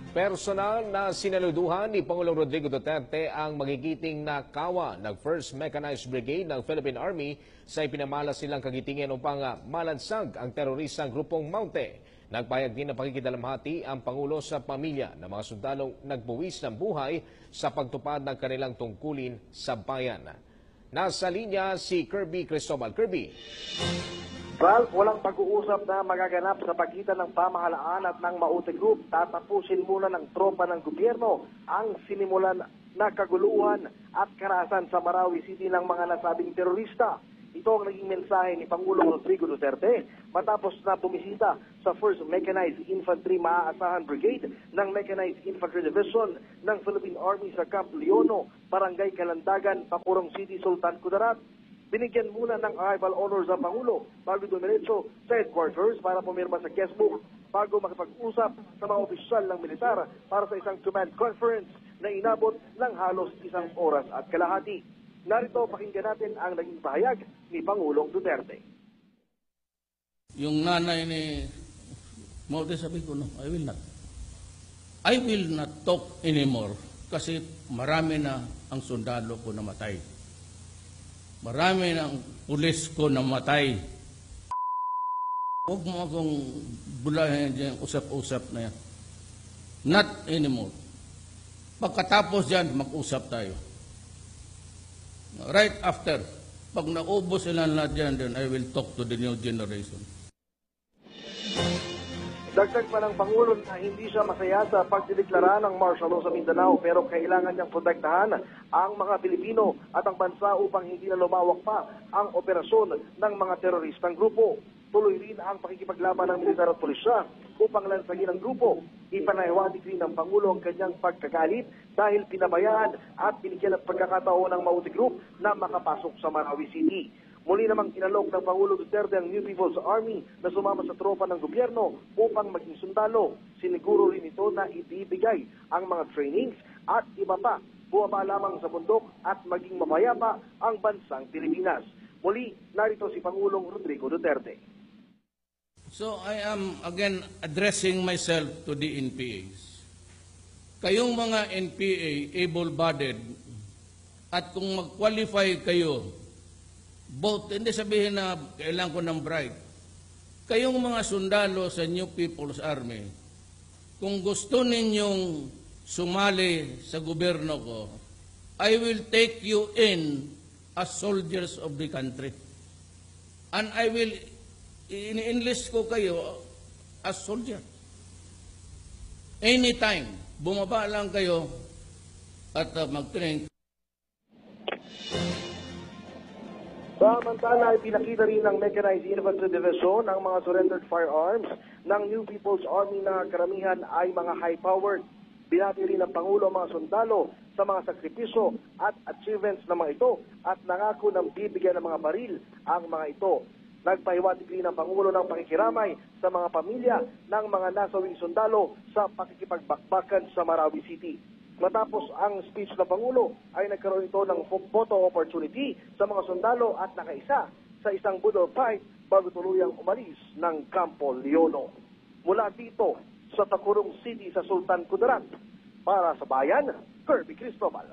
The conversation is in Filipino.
Personal na sinaluduhan ni Pangulong Rodrigo Duterte ang magigiting na kawa ng 1st Mechanized Brigade ng Philippine Army sa ipinamalas nilang kagitingan upang malansag ang teroristang grupong Maute. Nagpahayag din ng pakikidalamhati ang Pangulo sa pamilya ng mga sundalong nagbuwis ng buhay sa pagtupad ng kanilang tungkulin sa bayan. Nasa linya si Kirby Cristobal. Kirby. Ralph, walang pag-uusap na magaganap sa pagitan ng pamahalaan at ng Maute Group. Tatapusin muna ng tropa ng gobyerno ang sinimulan na kaguluhan at karahasan sa Marawi City ng mga nasabing terorista. Ito ang naging mensahe ni Pangulong Rodrigo Duterte matapos na bumisita sa 1st Mechanized Infantry Maaasahan Brigade ng Mechanized Infantry Division ng Philippine Army sa Camp Leono, Barangay Kalandagan, Papurong City, Sultan Kudarat. Binigyan muna ng arrival honors ang Pangulo bago dumiretso sa headquarters para pumirma sa guestbook bago makipag-usap sa mga opisyal ng militar para sa isang command conference na inabot ng halos 1 oras at kalahati. Narito, pakinggan natin ang naging pahayag ni Pangulong Duterte. Yung nanay ni Maute, sabi ko, no, I will not. I will not talk anymore kasi marami na ang sundalo ko namatay. Marami ng pulis ko namatay. Huwag mo akong bulahin dyan, usap-usap na yan. Not anymore. Pagkatapos dyan, mag-usap tayo. Right after, pag naubos sila lahat dyan, then I will talk to the new generation. Dagdag pa ng Pangulo na hindi siya masaya sa pagdideklara ng martial law sa Mindanao pero kailangan niyang protektahan ang mga Pilipino at ang bansa upang hindi na lumawak pa ang operasyon ng mga teroristang grupo. Tuloy rin ang pakikipaglaban ng militar at pulisya upang lansagin ang grupo. Ipanahiwatig rin ng Pangulo ang kanyang pagkagalit dahil pinabayaan at binigyan ng pagkakataon ng Maute Group na makapasok sa Marawi City. Muli namang inalok ng Pangulo Duterte ang New People's Army na sumama sa tropa ng gobyerno upang maging sundalo. Siniguro rin ito na ibibigay ang mga trainings at iba pa. Buwaba lamang sa bundok at maging mapayapa ang bansang Pilipinas. Muli, narito si Pangulong Rodrigo Duterte. So I am again addressing myself to the NPAs. Kayong mga NPA, able-bodied, at kung mag-qualify kayo, both, hindi sabihin na kailangan ko ng bribe. Kayong mga sundalo sa New People's Army, kung gusto ninyong sumali sa gobyerno ko, I will take you in as soldiers of the country. And I will in-enlist ko kayo as soldier. Anytime, bumaba lang kayo at mag-train. Samantala ay pinakita rin ng Mechanized Infantry Division ang mga surrendered firearms ng New People's Army na karamihan ay mga high-powered. Binati rin ng Pangulo ang mga sundalo sa mga sakripisyo at achievements ng mga ito at nangako ng bibigyan ng mga baril ang mga ito. Nagpahiwatig rin ng Pangulo ng pakikiramay sa mga pamilya ng mga nasawing sundalo sa pakikipagbakbakan sa Marawi City. Matapos ang speech ng Pangulo ay nagkaroon ito ng photo opportunity sa mga sundalo at nakaisa sa isang budol fight bago tuluyang umalis ng Campo Leono. Mula dito sa Tacurong City sa Sultan Kudarat, para sa Bayan, Kirby Cristobal.